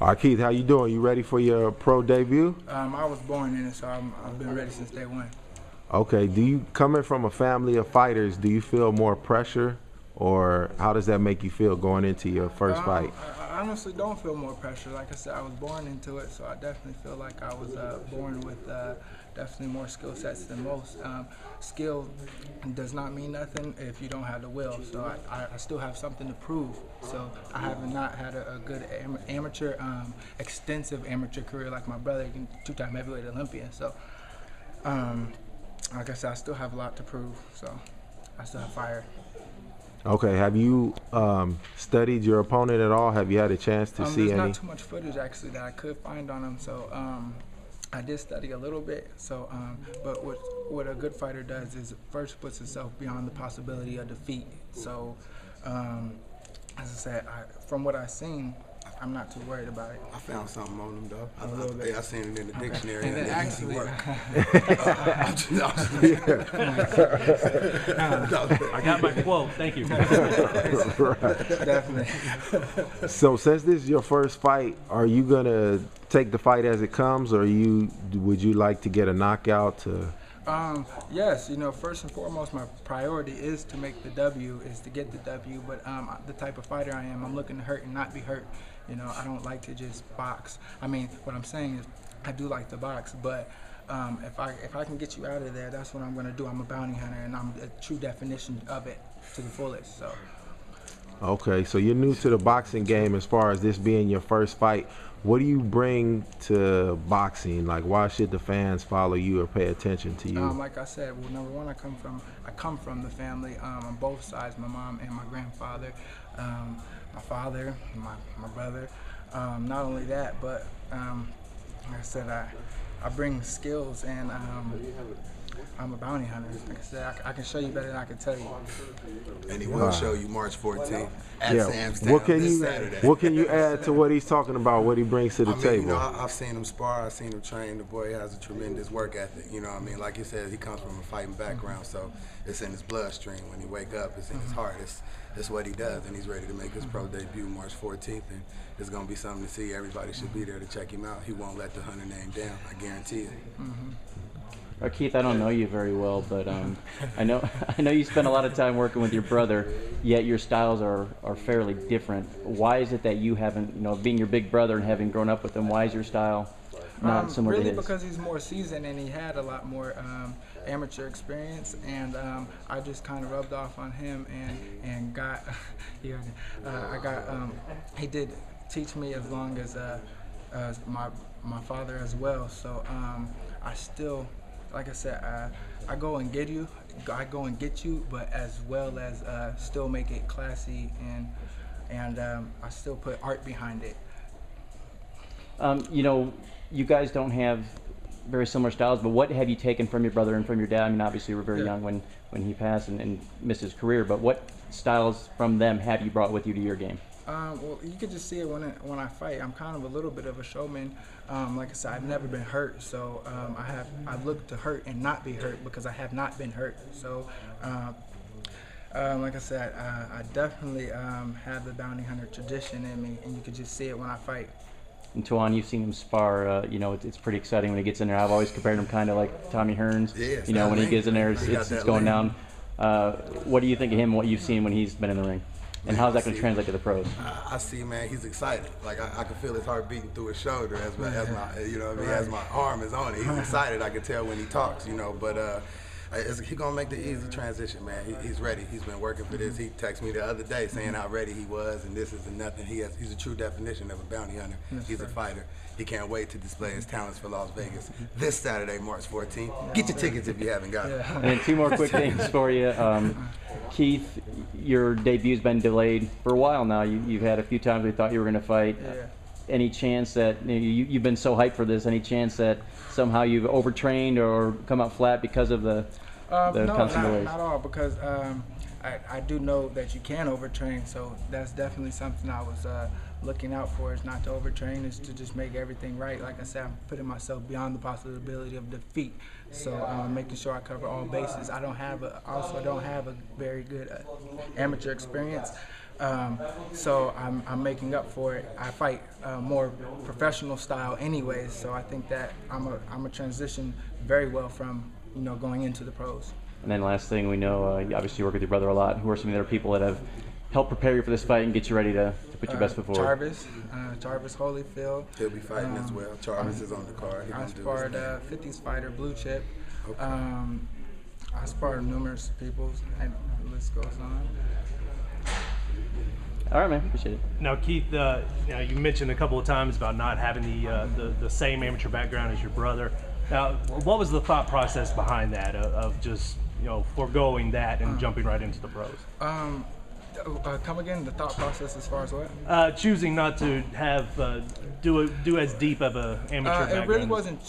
All right, Keith, how you doing? You ready for your pro debut? I was born in it, so I've been ready since day one. Okay, coming from a family of fighters, do you feel more pressure, or how does that make you feel going into your first fight? I honestly don't feel more pressure. Like I said, I was born into it, so I definitely feel like I was born with definitely more skill sets than most. Skill does not mean nothing if you don't have the will. So I still have something to prove. So I have not had a good amateur, extensive amateur career like my brother, two-time heavyweight Olympian. So, like I said, I still have a lot to prove. So I still have fire. Okay, have you studied your opponent at all? Have you had a chance to see there's any? not too much footage actually that I could find on him. So I did study a little bit. So, but what a good fighter does is first puts himself beyond the possibility of defeat. So, as I said, from what I've seen, I'm not too worried about it. I found something on him though. I seen it in the dictionary. And then actually, I got my quote. Thank you. definitely. So since this is your first fight, are you gonna take the fight as it comes, or would you like to get a knockout to? Yes, first and foremost, my priority is to make the W, is to get the W. But the type of fighter I am, I'm looking to hurt and not be hurt. I don't like to just box. I mean, what I'm saying is, I do like to box, but if I can get you out of there, that's what I'm gonna do. I'm a bounty hunter, and I'm a true definition of it to the fullest. So. Okay, so you're new to the boxing game as far as this being your first fight. What do you bring to boxing? Like, why should the fans follow you or pay attention to you? Like I said, well, number one, I come from the family on both sides, my mom and my grandfather, my father, my brother. Not only that, but like I said, I bring skills, and I'm a bounty hunter. Like I said, I can show you better than I can tell you. And he will show you March 14th at Sam's Town this Saturday. What can you add to what he's talking about, what he brings to the table? I've seen him spar, I've seen him train. The boy has a tremendous work ethic. Like he says, he comes from a fighting background, so it's in his bloodstream. When he wake up, it's in his heart. It's what he does, and he's ready to make his pro debut March 14th, and it's going to be something to see. Everybody should be there to check him out. He won't let the Hunter name down, I guarantee it. Keith, I don't know you very well, but I know you spend a lot of time working with your brother, yet your styles are fairly different. Why is it that you haven't, being your big brother and having grown up with him, why is your style not similar to his? Really, because he's more seasoned and he had a lot more amateur experience, and I just kind of rubbed off on him and got, he did teach me as long as my father as well. So I still. Like I said, I go and get you, but as well as still make it classy, and I still put art behind it. You guys don't have very similar styles, but what have you taken from your brother and from your dad? I mean, obviously you were very young when he passed and missed his career, but what styles from them have you brought with you to your game? Well, you could just see it when I fight. I'm kind of a little bit of a showman. Like I said, I've never been hurt, so I look to hurt and not be hurt because I have not been hurt. So, like I said, I definitely have the bounty hunter tradition in me, and you could just see it when I fight. And Tuan, you've seen him spar. It's pretty exciting when he gets in there. I've always compared him kind of like Tommy Hearns. Yeah, when he gets in there, it's going down. What do you think of him? What you've seen when he's been in the ring? And how's that going to translate to the pros? I see, man, he's excited. Like I can feel his heart beating through his shoulder as my arm is on it. He's excited. I can tell when he talks, but he's gonna make the easy transition, man. He's ready. He's been working for this. He texted me the other day saying how ready he was, and this isn't nothing. He's a true definition of a bounty hunter. He's a fighter. He can't wait to display his talents for Las Vegas this Saturday, March 14th. Get your tickets if you haven't got it. And then two more quick things for you. Keith, your debut's been delayed for a while now. You've had a few times we thought you were going to fight. Any chance that you've been so hyped for this? Any chance that somehow you've overtrained or come out flat because of the constant delays? Not at all. Because I do know that you can overtrain, so that's definitely something I was looking out for. Is not to overtrain, is to just make everything right. Like I said, I'm putting myself beyond the possibility of defeat. So making sure I cover all bases. I also don't have a very good amateur experience. So I'm making up for it. I fight more professional style anyways, so I think that I'm a transition very well from going into the pros. And then last thing, we know you obviously work with your brother a lot. Who are some of the other people that have helped prepare you for this fight and get you ready to put your best foot forward? Jarvis Holyfield. He'll be fighting as well. Jarvis is on the card. I sparred a 50s fighter, blue chip. Okay. I sparred numerous people, and the list goes on. All right, man. Appreciate it. Now, Keith, you mentioned a couple of times about not having the same amateur background as your brother. Now, what was the thought process behind that, of just foregoing that and jumping right into the pros? Come again, the thought process as far as what? Choosing not to have do as deep of a amateur background. It really wasn't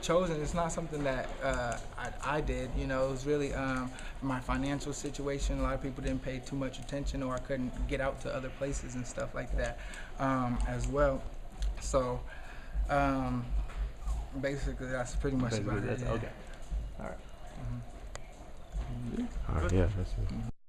chosen. It's not something that I did. It was really my financial situation. A lot of people didn't pay too much attention, or I couldn't get out to other places and stuff like that as well. So basically, that's pretty much about it. Yeah. Okay. All right. All right, yeah, that's it.